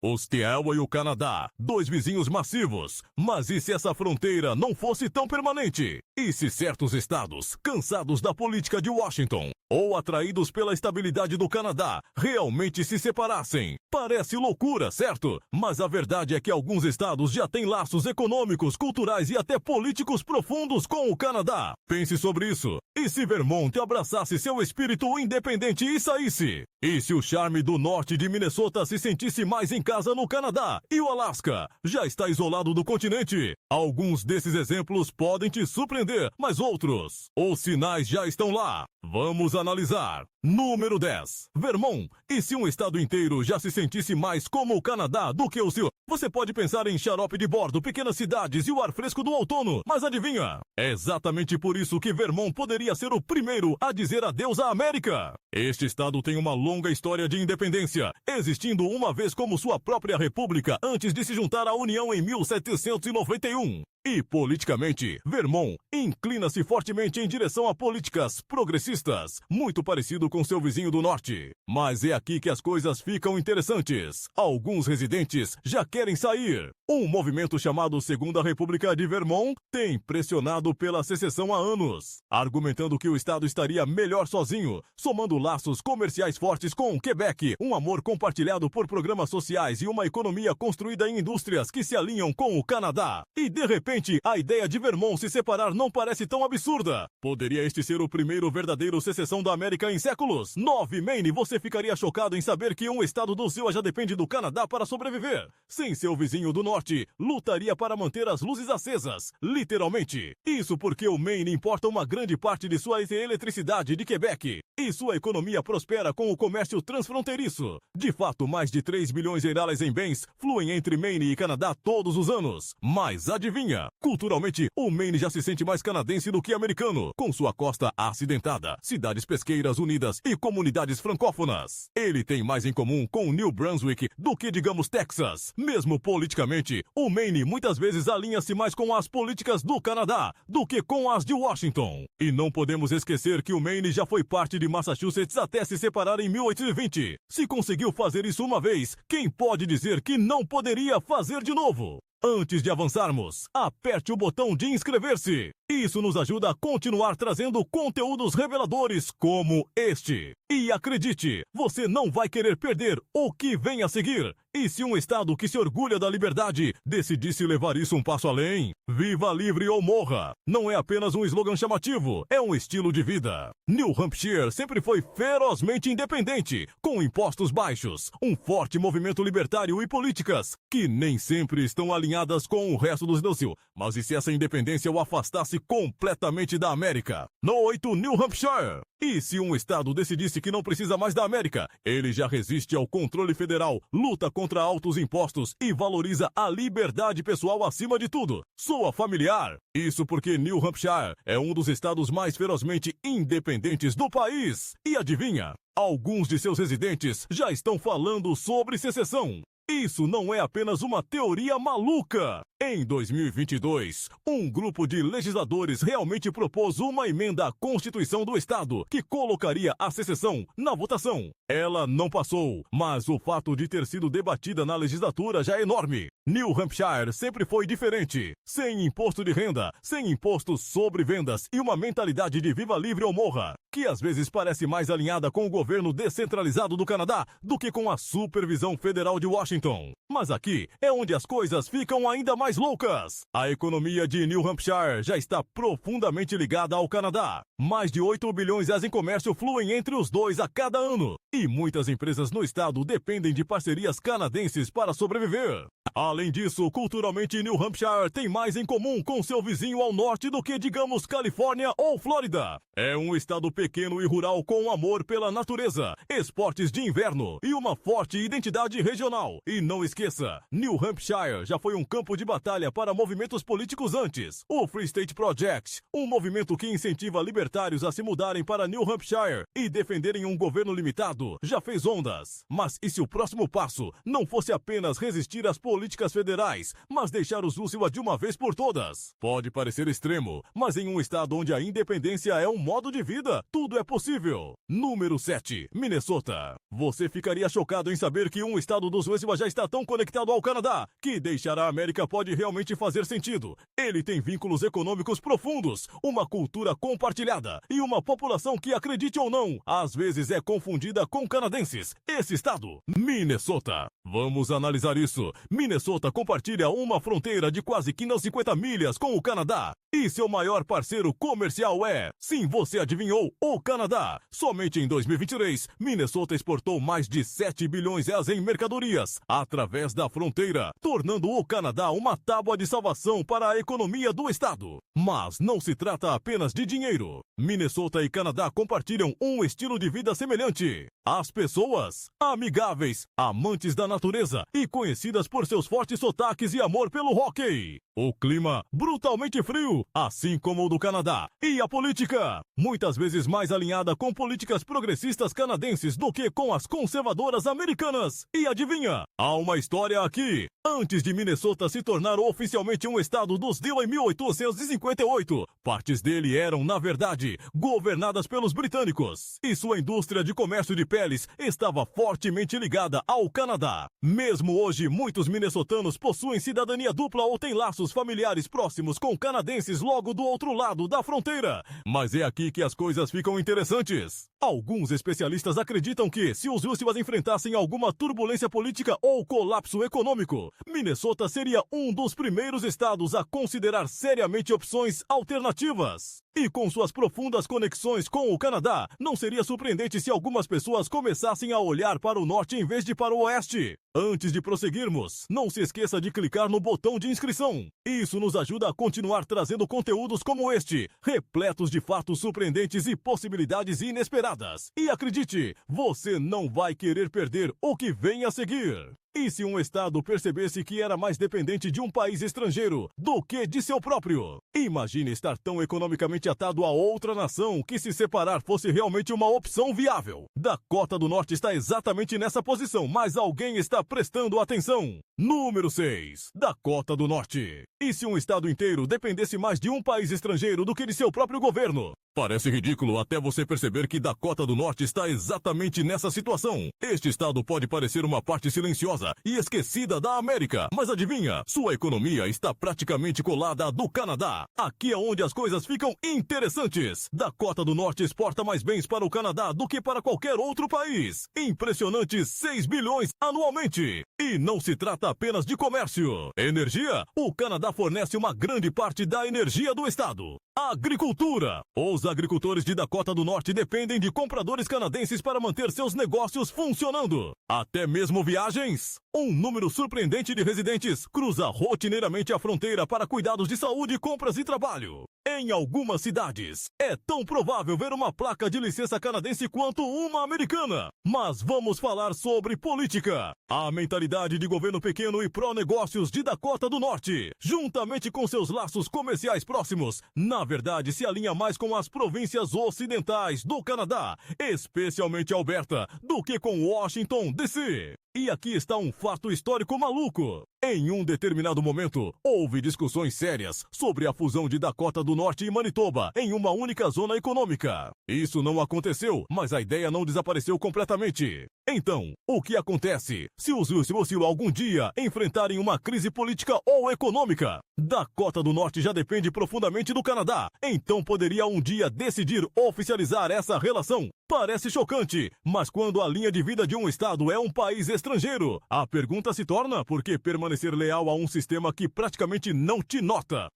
Os Iowa e o Canadá, dois vizinhos massivos. Mas e se essa fronteira não fosse tão permanente? E se certos estados, cansados da política de Washington, ou atraídos pela estabilidade do Canadá, realmente se separassem? Parece loucura, certo? Mas a verdade é que alguns estados já têm laços econômicos, culturais e até políticos profundos com o Canadá. Pense sobre isso. E se Vermont abraçasse seu espírito independente e saísse? E se o charme do norte de Minnesota se sentisse mais em casa no Canadá e o Alasca já está isolado do continente? Alguns desses exemplos podem te surpreender, mas outros, os sinais já estão lá. Vamos analisar. Número 10. Vermont. E se um estado inteiro já se sentisse mais como o Canadá do que o seu? Você pode pensar em xarope de bordo, pequenas cidades e o ar fresco do outono, mas adivinha? É exatamente por isso que Vermont poderia ser o primeiro a dizer adeus à América. Este estado tem uma longa história de independência, existindo uma vez como sua própria república antes de se juntar à União em 1791. E, politicamente, Vermont inclina-se fortemente em direção a políticas progressistas, muito parecido com seu vizinho do norte. Mas é aqui que as coisas ficam interessantes. Alguns residentes já querem sair. Um movimento chamado Segunda República de Vermont tem pressionado pela secessão há anos, argumentando que o estado estaria melhor sozinho, somando laços comerciais fortes com Quebec, um amor compartilhado por programas sociais e uma economia construída em indústrias que se alinham com o Canadá. E, de repente, a ideia de Vermont se separar não parece tão absurda. Poderia este ser o primeiro verdadeiro secessão da América em séculos? 9. Maine. Você ficaria chocado em saber que um estado do sul já depende do Canadá para sobreviver. Sem seu vizinho do norte, lutaria para manter as luzes acesas, literalmente. Isso porque o Maine importa uma grande parte de sua eletricidade de Quebec, e sua economia prospera com o comércio transfronteiriço. De fato, mais de 3 bilhões de dólares em bens fluem entre Maine e Canadá todos os anos. Mas adivinha? Culturalmente, o Maine já se sente mais canadense do que americano, com sua costa acidentada, cidades pesqueiras unidas e comunidades francófonas. Ele tem mais em comum com New Brunswick do que, digamos, Texas. Mesmo politicamente, o Maine muitas vezes alinha-se mais com as políticas do Canadá do que com as de Washington. E não podemos esquecer que o Maine já foi parte de Massachusetts até se separar em 1820. Se conseguiu fazer isso uma vez, quem pode dizer que não poderia fazer de novo? Antes de avançarmos, aperte o botão de inscrever-se. Isso nos ajuda a continuar trazendo conteúdos reveladores como este. E acredite, você não vai querer perder o que vem a seguir. E se um estado que se orgulha da liberdade decidisse levar isso um passo além? Viva livre ou morra! Não é apenas um slogan chamativo, é um estilo de vida. New Hampshire sempre foi ferozmente independente, com impostos baixos, um forte movimento libertário e políticas que nem sempre estão alinhadas com o resto do Brasil. Mas e se essa independência o afastasse completamente da América? No 8, New Hampshire. E se um estado decidisse que não precisa mais da América, ele já resiste ao controle federal, luta contra altos impostos e valoriza a liberdade pessoal acima de tudo. Soa familiar? Isso porque New Hampshire é um dos estados mais ferozmente independentes do país. E adivinha? Alguns de seus residentes já estão falando sobre secessão. Isso não é apenas uma teoria maluca. Em 2022, um grupo de legisladores realmente propôs uma emenda à Constituição do Estado que colocaria a secessão na votação. Ela não passou, mas o fato de ter sido debatida na legislatura já é enorme. New Hampshire sempre foi diferente, sem imposto de renda, sem imposto sobre vendas e uma mentalidade de viva livre ou morra, que às vezes parece mais alinhada com o governo descentralizado do Canadá do que com a supervisão federal de Washington. Mas aqui é onde as coisas ficam ainda mais loucas. A economia de New Hampshire já está profundamente ligada ao Canadá. Mais de 8 bilhões em comércio fluem entre os dois a cada ano. E muitas empresas no estado dependem de parcerias canadenses para sobreviver. Além disso, culturalmente, New Hampshire tem mais em comum com seu vizinho ao norte do que, digamos, Califórnia ou Flórida. É um estado pequeno e rural com amor pela natureza, esportes de inverno e uma forte identidade regional. E não esqueça, New Hampshire já foi um campo de batalha para movimentos políticos antes. O Free State Project, um movimento que incentiva libertários a se mudarem para New Hampshire e defenderem um governo limitado, já fez ondas. Mas e se o próximo passo não fosse apenas resistir às políticas federais, mas deixar os Lúcia de uma vez por todas? Pode parecer extremo, mas em um estado onde a independência é um modo de vida, tudo é possível. Número 7, Minnesota. Você ficaria chocado em saber que um estado dos Manitoba já está tão conectado ao Canadá que deixar a América pode realmente fazer sentido. Ele tem vínculos econômicos profundos, uma cultura compartilhada e uma população que, acredite ou não, às vezes é confundida com canadenses. Esse estado, Minnesota. Vamos analisar isso. Minnesota compartilha uma fronteira de quase 550 milhas com o Canadá. E seu maior parceiro comercial é, sim, você adivinhou, o Canadá. Somente em 2023, Minnesota exportou mais de 7 bilhões de reais em mercadorias através da fronteira, tornando o Canadá uma tábua de salvação para a economia do estado. Mas não se trata apenas de dinheiro. Minnesota e Canadá compartilham um estilo de vida semelhante. As pessoas, amigáveis, amantes da natureza e conhecidas por seus fortes sotaques e amor pelo hóquei. O clima, brutalmente frio, assim como o do Canadá. E a política, muitas vezes mais alinhada com políticas progressistas canadenses do que com as conservadoras americanas. E adivinha, há uma história aqui. Antes de Minnesota se tornar oficialmente um estado dos Dil em 1858, partes dele eram, na verdade, governadas pelos britânicos. E sua indústria de comércio de peles estava fortemente ligada ao Canadá. Mesmo hoje, muitos minnesotanos possuem cidadania dupla ou têm laços familiares próximos com canadenses logo do outro lado da fronteira. Mas é aqui que as coisas ficam interessantes. Alguns especialistas acreditam que, se os Wilsons enfrentassem alguma turbulência política ou colapso econômico, Minnesota seria um dos primeiros estados a considerar seriamente opções alternativas. E com suas profundas conexões com o Canadá, não seria surpreendente se algumas pessoas começassem a olhar para o norte em vez de para o oeste. Antes de prosseguirmos, não se esqueça de clicar no botão de inscrição. Isso nos ajuda a continuar trazendo conteúdos como este, repletos de fatos surpreendentes e possibilidades inesperadas. E acredite, você não vai querer perder o que vem a seguir. E se um estado percebesse que era mais dependente de um país estrangeiro do que de seu próprio? Imagine estar tão economicamente atado a outra nação que se separar fosse realmente uma opção viável. Dakota do Norte está exatamente nessa posição, mas alguém está prestando atenção. Número 6. Dakota do Norte. E se um estado inteiro dependesse mais de um país estrangeiro do que de seu próprio governo? Parece ridículo até você perceber que Dakota do Norte está exatamente nessa situação. Este estado pode parecer uma parte silenciosa e esquecida da América, mas adivinha, sua economia está praticamente colada à do Canadá. Aqui é onde as coisas ficam interessantes. Dakota do Norte exporta mais bens para o Canadá do que para qualquer outro país. Impressionantes 6 bilhões anualmente. E não se trata apenas de comércio. Energia? O Canadá fornece uma grande parte da energia do estado. Agricultura. Os agricultores de Dakota do Norte dependem de compradores canadenses para manter seus negócios funcionando. Até mesmo viagens. Um número surpreendente de residentes cruza rotineiramente a fronteira para cuidados de saúde, compras e trabalho. Em algumas cidades, é tão provável ver uma placa de licença canadense quanto uma americana. Mas vamos falar sobre política. A mentalidade de governo pequeno e pró-negócios de Dakota do Norte, juntamente com seus laços comerciais próximos, na verdade se alinha mais com as províncias ocidentais do Canadá, especialmente Alberta, do que com Washington, D.C. E aqui está um fato histórico maluco. Em um determinado momento, houve discussões sérias sobre a fusão de Dakota do Norte e Manitoba em uma única zona econômica. Isso não aconteceu, mas a ideia não desapareceu completamente. Então, o que acontece se os Wilson algum dia enfrentarem uma crise política ou econômica? Dakota do Norte já depende profundamente do Canadá, então poderia um dia decidir oficializar essa relação. Parece chocante, mas quando a linha de vida de um estado é um país estrangeiro, a pergunta se torna por que permanecer leal a um sistema que praticamente não te nota.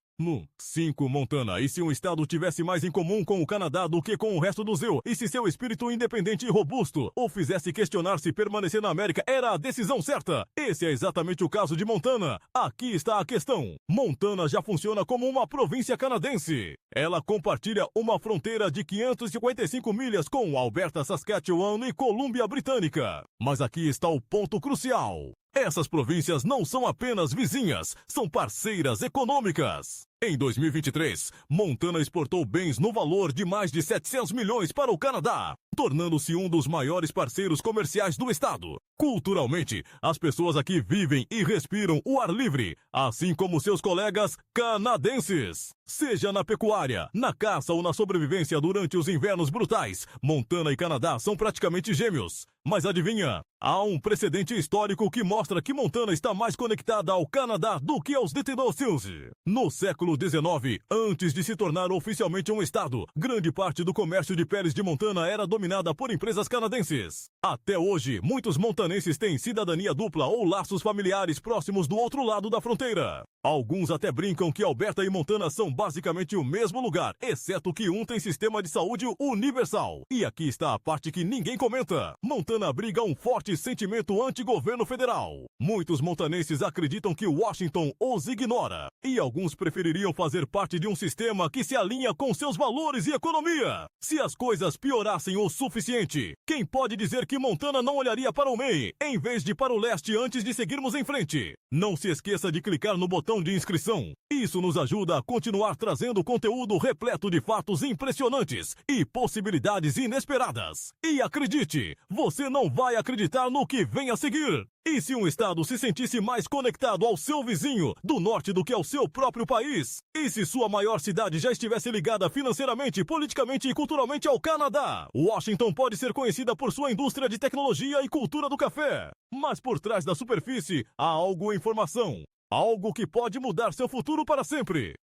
5. Montana. E se um estado tivesse mais em comum com o Canadá do que com o resto do ZEU? E se seu espírito independente e robusto o fizesse questionar se permanecer na América era a decisão certa? Esse é exatamente o caso de Montana. Aqui está a questão. Montana já funciona como uma província canadense. Ela compartilha uma fronteira de 555 milhas com Alberta, Saskatchewan e Colômbia Britânica. Mas aqui está o ponto crucial. Essas províncias não são apenas vizinhas, são parceiras econômicas. Em 2023, Montana exportou bens no valor de mais de 700 milhões para o Canadá, tornando-se um dos maiores parceiros comerciais do estado. Culturalmente, as pessoas aqui vivem e respiram o ar livre, assim como seus colegas canadenses. Seja na pecuária, na caça ou na sobrevivência durante os invernos brutais, Montana e Canadá são praticamente gêmeos. Mas adivinha? Há um precedente histórico que mostra que Montana está mais conectada ao Canadá do que aos Detenocios. No século XIX, antes de se tornar oficialmente um estado, grande parte do comércio de peles de Montana era dominada por empresas canadenses. Até hoje, muitos montanenses têm cidadania dupla ou laços familiares próximos do outro lado da fronteira. Alguns até brincam que Alberta e Montana são basicamente o mesmo lugar, exceto que um tem sistema de saúde universal. E aqui está a parte que ninguém comenta. Montana abriga um forte sentimento anti-governo federal. Muitos montanenses acreditam que Washington os ignora. E alguns prefeririam fazer parte de um sistema que se alinha com seus valores e economia. Se as coisas piorassem o suficiente, quem pode dizer que Montana não olharia para o Maine, em vez de para o leste antes de seguirmos em frente? Não se esqueça de clicar no botão de inscrição. Isso nos ajuda a continuar trazendo conteúdo repleto de fatos impressionantes e possibilidades inesperadas. E acredite, você não vai acreditar no que vem a seguir. E se um estado se sentisse mais conectado ao seu vizinho do norte do que ao seu próprio país? E se sua maior cidade já estivesse ligada financeiramente, politicamente e culturalmente ao Canadá? Washington pode ser conhecida por sua indústria de tecnologia e cultura do café. Mas por trás da superfície há algo em formação. Algo que pode mudar seu futuro para sempre.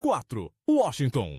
4. Washington.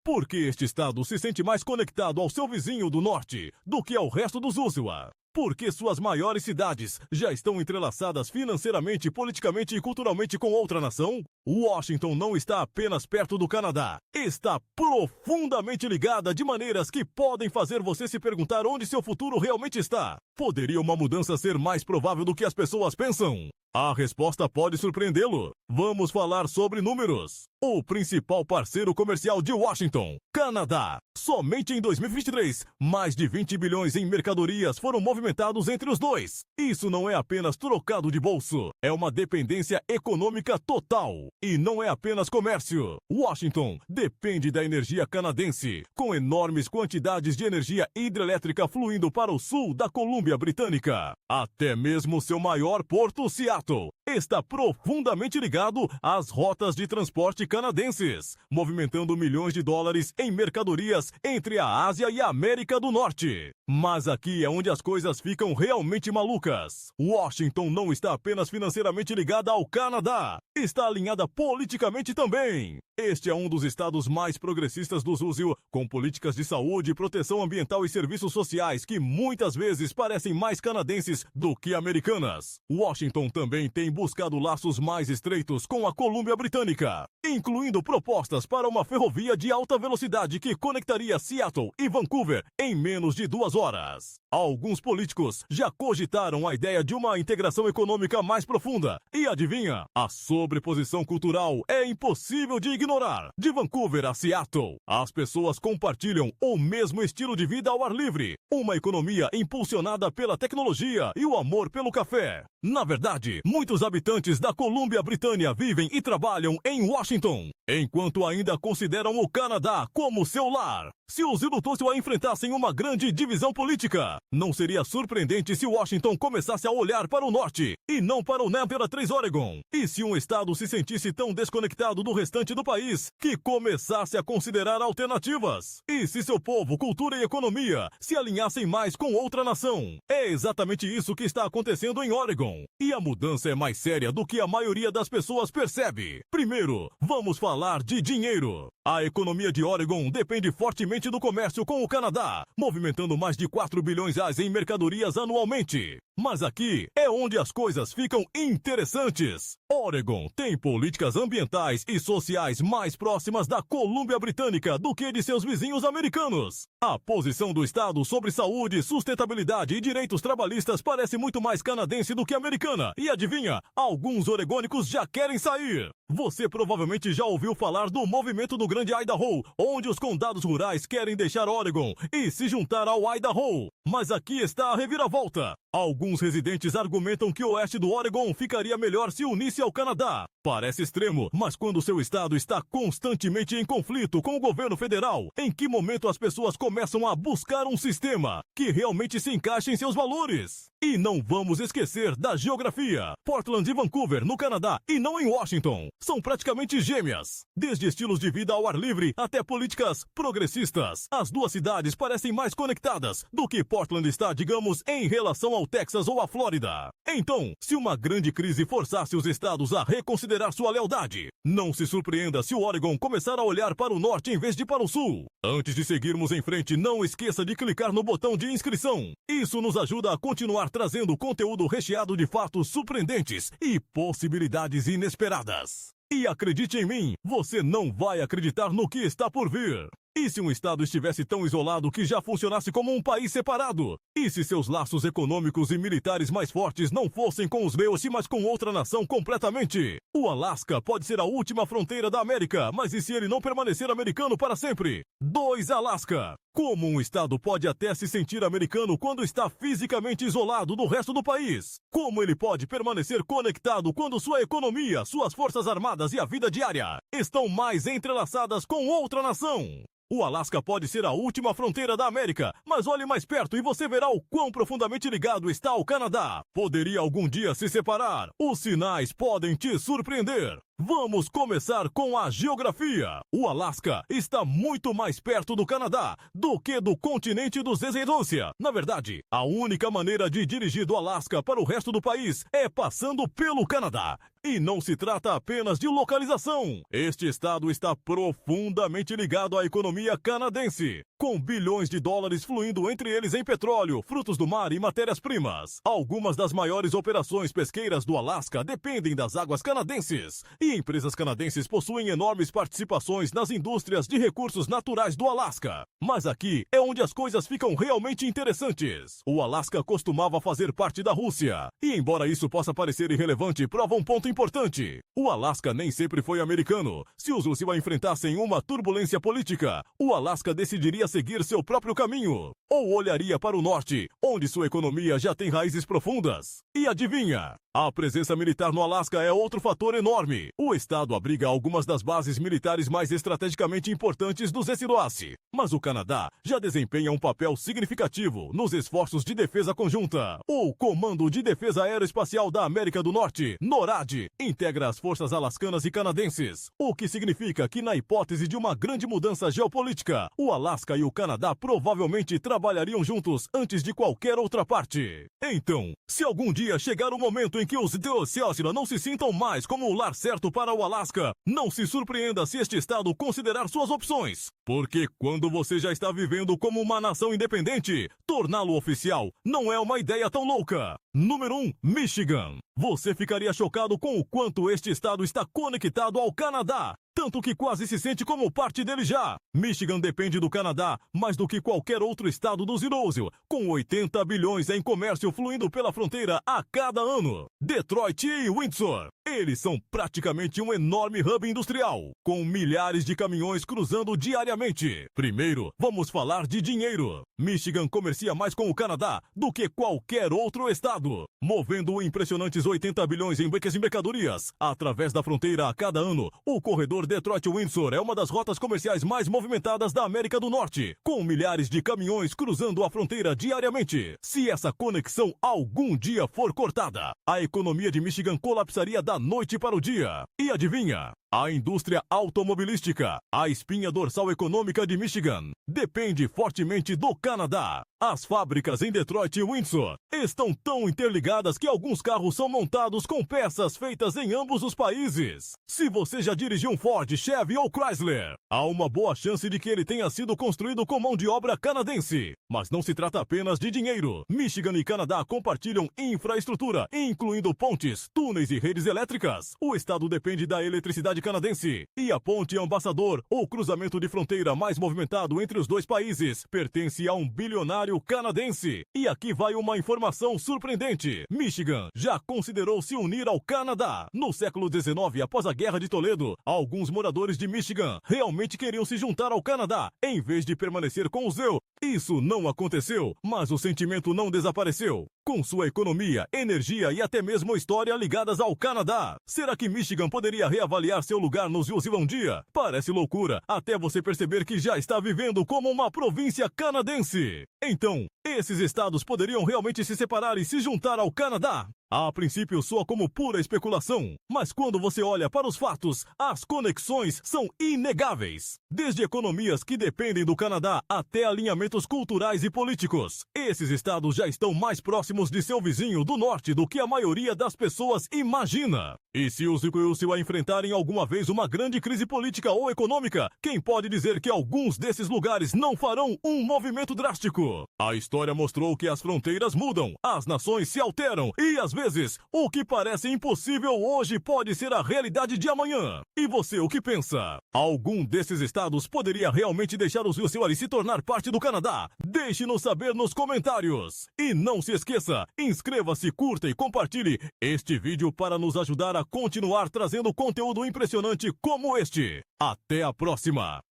Por que este estado se sente mais conectado ao seu vizinho do norte do que ao resto dos USWA? Porque suas maiores cidades já estão entrelaçadas financeiramente, politicamente e culturalmente com outra nação? Washington não está apenas perto do Canadá, está profundamente ligada de maneiras que podem fazer você se perguntar onde seu futuro realmente está. Poderia uma mudança ser mais provável do que as pessoas pensam? A resposta pode surpreendê-lo. Vamos falar sobre números. O principal parceiro comercial de Washington, Canadá. Somente em 2023, mais de 20 bilhões em mercadorias foram movimentados entre os dois. Isso não é apenas trocado de bolso, é uma dependência econômica total. E não é apenas comércio. Washington depende da energia canadense, com enormes quantidades de energia hidrelétrica fluindo para o sul da Colômbia Britânica. Até mesmo seu maior porto, Seattle, está profundamente ligado às rotas de transporte canadenses, movimentando milhões de dólares em mercadorias entre a Ásia e a América do Norte. Mas aqui é onde as coisas ficam realmente malucas. Washington não está apenas financeiramente ligada ao Canadá, está alinhada politicamente também. Este é um dos estados mais progressistas dos USIO, com políticas de saúde, proteção ambiental e serviços sociais que muitas vezes parecem mais canadenses do que americanas. Washington também tem buscado laços mais estreitos com a Colômbia Britânica, incluindo propostas para uma ferrovia de alta velocidade que conectaria Seattle e Vancouver em menos de 2 horas. Alguns políticos já cogitaram a ideia de uma integração econômica mais profunda. E adivinha? A sobreposição cultural é impossível de ignorar. De Vancouver a Seattle, as pessoas compartilham o mesmo estilo de vida ao ar livre, uma economia impulsionada pela tecnologia e o amor pelo café. Na verdade, muitos habitantes da Colômbia Britânia vivem e trabalham em Washington, enquanto ainda consideram o Canadá como seu lar. Se os Inutócio enfrentassem uma grande divisão política, não seria surpreendente se Washington começasse a olhar para o norte e não para o Imperatriz Oregon. E se um estado se sentisse tão desconectado do restante do país que começasse a considerar alternativas. E se seu povo, cultura e economia se alinhassem mais com outra nação. É exatamente isso que está acontecendo em Oregon. E a mudança é mais séria do que a maioria das pessoas percebe. Primeiro, vamos falar de dinheiro. A economia de Oregon depende fortemente do comércio com o Canadá, movimentando mais de 4 bilhões em mercadorias anualmente. Mas aqui é onde as coisas ficam interessantes. Oregon tem políticas ambientais e sociais mais próximas da Colômbia Britânica do que de seus vizinhos americanos. A posição do estado sobre saúde, sustentabilidade e direitos trabalhistas parece muito mais canadense do que americana. E adivinha? Alguns oregônicos já querem sair. Você provavelmente já ouviu falar do movimento do Grande Idaho, onde os condados rurais querem deixar Oregon e se juntar ao Idaho. Mas aqui está a reviravolta. Alguns residentes argumentam que o oeste do Oregon ficaria melhor se unisse ao Canadá. Parece extremo, mas quando seu estado está constantemente em conflito com o governo federal, em que momento as pessoas começam a buscar um sistema que realmente se encaixe em seus valores? E não vamos esquecer da geografia. Portland e Vancouver, no Canadá, e não em Washington, são praticamente gêmeas. Desde estilos de vida ao ar livre até políticas progressistas, as duas cidades parecem mais conectadas do que Portland está, digamos, em relação ao Texas ou à Flórida. Então, se uma grande crise forçasse os estados a reconsiderar sua lealdade, não se surpreenda se o Oregon começar a olhar para o norte em vez de para o sul. Antes de seguirmos em frente, não esqueça de clicar no botão de inscrição. Isso nos ajuda a continuar trazendo conteúdo recheado de fatos surpreendentes e possibilidades inesperadas. E acredite em mim, você não vai acreditar no que está por vir. E se um estado estivesse tão isolado que já funcionasse como um país separado? E se seus laços econômicos e militares mais fortes não fossem com os meus, mas com outra nação completamente? O Alasca pode ser a última fronteira da América, mas e se ele não permanecer americano para sempre? 2 Alasca. Como um estado pode até se sentir americano quando está fisicamente isolado do resto do país? Como ele pode permanecer conectado quando sua economia, suas forças armadas e a vida diária estão mais entrelaçadas com outra nação? O Alasca pode ser a última fronteira da América, mas olhe mais perto e você verá o quão profundamente ligado está o Canadá. Poderia algum dia se separar. Os sinais podem te surpreender. Vamos começar com a geografia. O Alasca está muito mais perto do Canadá do que do continente dos Descendência. Na verdade, a única maneira de dirigir do Alasca para o resto do país é passando pelo Canadá. E não se trata apenas de localização. Este estado está profundamente ligado à economia canadense, com bilhões de dólares fluindo entre eles em petróleo, frutos do mar e matérias-primas. Algumas das maiores operações pesqueiras do Alasca dependem das águas canadenses, e empresas canadenses possuem enormes participações nas indústrias de recursos naturais do Alasca. Mas aqui é onde as coisas ficam realmente interessantes. O Alasca costumava fazer parte da Rússia, e embora isso possa parecer irrelevante, prova um ponto importante. O Alasca nem sempre foi americano. Se os Rusia enfrentassem uma turbulência política, o Alasca decidiria seguir seu próprio caminho, ou olharia para o norte, onde sua economia já tem raízes profundas. E adivinha? A presença militar no Alasca é outro fator enorme. O estado abriga algumas das bases militares mais estrategicamente importantes dos SDOAS. Mas o Canadá já desempenha um papel significativo nos esforços de defesa conjunta. O Comando de Defesa Aeroespacial da América do Norte, NORAD, integra as forças alascanas e canadenses, o que significa que, na hipótese de uma grande mudança geopolítica, o Alasca e o Canadá provavelmente trabalhariam juntos antes de qualquer outra parte. Então, se algum dia chegar o momento em que os Descendência não se sintam mais como o lar certo para o Alasca, não se surpreenda se este estado considerar suas opções. Porque quando você já está vivendo como uma nação independente, torná-lo oficial não é uma ideia tão louca. Número 1, Michigan. Você ficaria chocado com o quanto este estado está conectado ao Canadá, tanto que quase se sente como parte dele já. Michigan depende do Canadá mais do que qualquer outro estado dos Irosil, com 80 bilhões em comércio fluindo pela fronteira a cada ano. Detroit e Windsor. Eles são praticamente um enorme hub industrial, com milhares de caminhões cruzando diariamente. Primeiro, vamos falar de dinheiro. Michigan comercia mais com o Canadá do que qualquer outro estado, movendo impressionantes 80 bilhões em mercadorias através da fronteira a cada ano. O corredor Detroit-Windsor é uma das rotas comerciais mais movimentadas da América do Norte, com milhares de caminhões cruzando a fronteira diariamente. Se essa conexão algum dia for cortada, a economia de Michigan colapsaria da noite para o dia. E adivinha? A indústria automobilística, a espinha dorsal econômica de Michigan, depende fortemente do Canadá. As fábricas em Detroit e Windsor estão tão interligadas que alguns carros são montados com peças feitas em ambos os países. Se você já dirigiu um Ford, Chevy ou Chrysler, há uma boa chance de que ele tenha sido construído com mão de obra canadense. Mas não se trata apenas de dinheiro. Michigan e Canadá compartilham infraestrutura, incluindo pontes, túneis e redes elétricas. O estado depende da eletricidade cidade canadense. E a ponte Ambassador, o cruzamento de fronteira mais movimentado entre os dois países, pertence a um bilionário canadense. E aqui vai uma informação surpreendente. Michigan já considerou se unir ao Canadá. No século XIX, após a Guerra de Toledo, alguns moradores de Michigan realmente queriam se juntar ao Canadá, em vez de permanecer com os EU. Isso não aconteceu, mas o sentimento não desapareceu. Com sua economia, energia e até mesmo história ligadas ao Canadá. Será que Michigan poderia reavaliar seu lugar nos US um dia? Parece loucura, até você perceber que já está vivendo como uma província canadense. Então, esses estados poderiam realmente se separar e se juntar ao Canadá? A princípio soa como pura especulação, mas quando você olha para os fatos, as conexões são inegáveis. Desde economias que dependem do Canadá até alinhamentos culturais e políticos, esses estados já estão mais próximos de seu vizinho do norte do que a maioria das pessoas imagina. E se os Iqaluit enfrentarem alguma vez uma grande crise política ou econômica, quem pode dizer que alguns desses lugares não farão um movimento drástico? A história mostrou que as fronteiras mudam, as nações se alteram e às vezes, o que parece impossível hoje pode ser a realidade de amanhã. E você, o que pensa? Algum desses estados poderia realmente deixar os USAR se tornar parte do Canadá? Deixe-nos saber nos comentários. E não se esqueça, inscreva-se, curta e compartilhe este vídeo para nos ajudar a continuar trazendo conteúdo impressionante como este. Até a próxima!